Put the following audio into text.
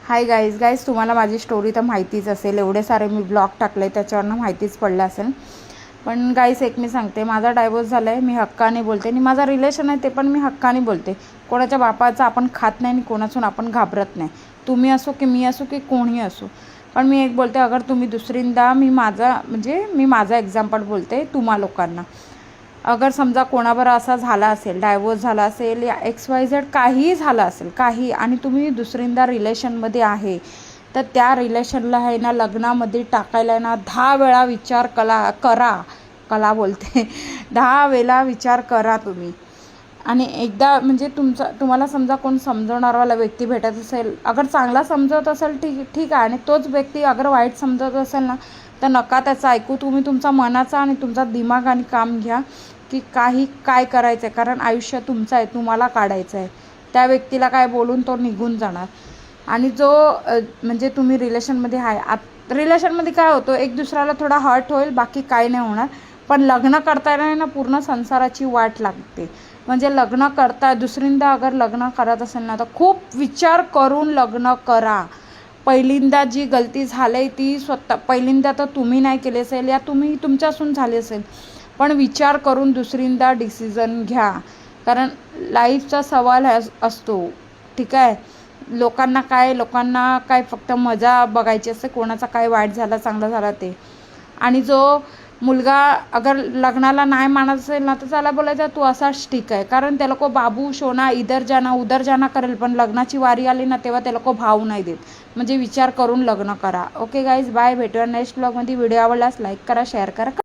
Hi guys तुम्हाला माझी story तर माहितीच असेल, एवढे सारे मी ब्लॉग टाकले त्याच्यावरनं माहितीच पडलं असेल. पण गाईज एक मी सांगते, माझा डायव्होर्स झाला आहे, मी हक्काने बोलते. आणि माझा रिलेशन आहे ते पण मी हक्काने बोलते. कोणाच्या बापाचं आपण खात नाही आणि कोणासून आपण घाबरत नाही. तुम्ही असो की मी असो की कोणी असो. पण मी एक बोलते, अगर तुम्ही दुसरींदा मी माझा एक्झाम्पल बोलते तुम्हा लोकांना. अगर समजा कोणावर असा झाला असेल, डायव्होर्स झाला असेल या XYZ काहीही झालं असेल, काही, आणि तुम्ही दुसरींदा रिलेशनमध्ये आहे, तर त्या रिलेशनला आहे ना लग्नामध्ये टाकायला ना 10 वेळा विचार करा बोलते 10 वेळा विचार करा तुम्ही. आणि एकदा म्हणजे तुम्हाला समजा कोण समजवणारवाला व्यक्ती भेटत असेल, अगर चांगला समजवत असेल ठीक आहे, आणि तोच व्यक्ती अगर वाईट समजवत असेल ना, तर नका त्याचं ऐकू. तुम्ही तुमचा मनाचा आणि तुमचा दिमाग आणि काम घ्या की काय करायचं आहे. कारण आयुष्य तुमचं आहे, तुम्हाला काढायचं आहे. त्या व्यक्तीला काय बोलून तो निघून जाणार. आणि जो म्हणजे तुम्ही रिलेशनमध्ये आहे, रिलेशनमध्ये काय होतं, एक दुसऱ्याला थोडा हर्ट होईल, बाकी काय नाही होणार. पण लग्न करताना ना पूर्ण संसाराची वाट लागते. म्हणजे लग्न दुसरींदा अगर लग्न करत असेल ना, तर खूप विचार करून लग्न करा. पहिल्यांदा जी गलती झाली ती पहिल्यांदा तर तुम्ही नाही केली असेल या तुमच्यासून झाली असेल, पण विचार करून दुसरींदा डिसिजन घ्या. कारण लाईफचा सवाल असतो, ठीक आहे. लोकांना काय फक्त मजा बघायची असते, कोणाचा काय वाईट झाला चांगला झाला ते. आणि जो मुलगा अगर लग्नाला नाही मानत असेल ना, तर त्याला बोलायचं तू असाच ठीक आहे. कारण ते लोक बाबू सोना इधर जाना उधर जाना करेल, पण लग्नाची वारी आली ना तेव्हा ते लोक भाव नाही देत. म्हणजे विचार करून लग्न करा. Okay guys, bye. भेटूया नेक्स्ट ब्लॉगमध्ये. व्हिडिओ आवडल्यास लाईक करा, शेअर करा.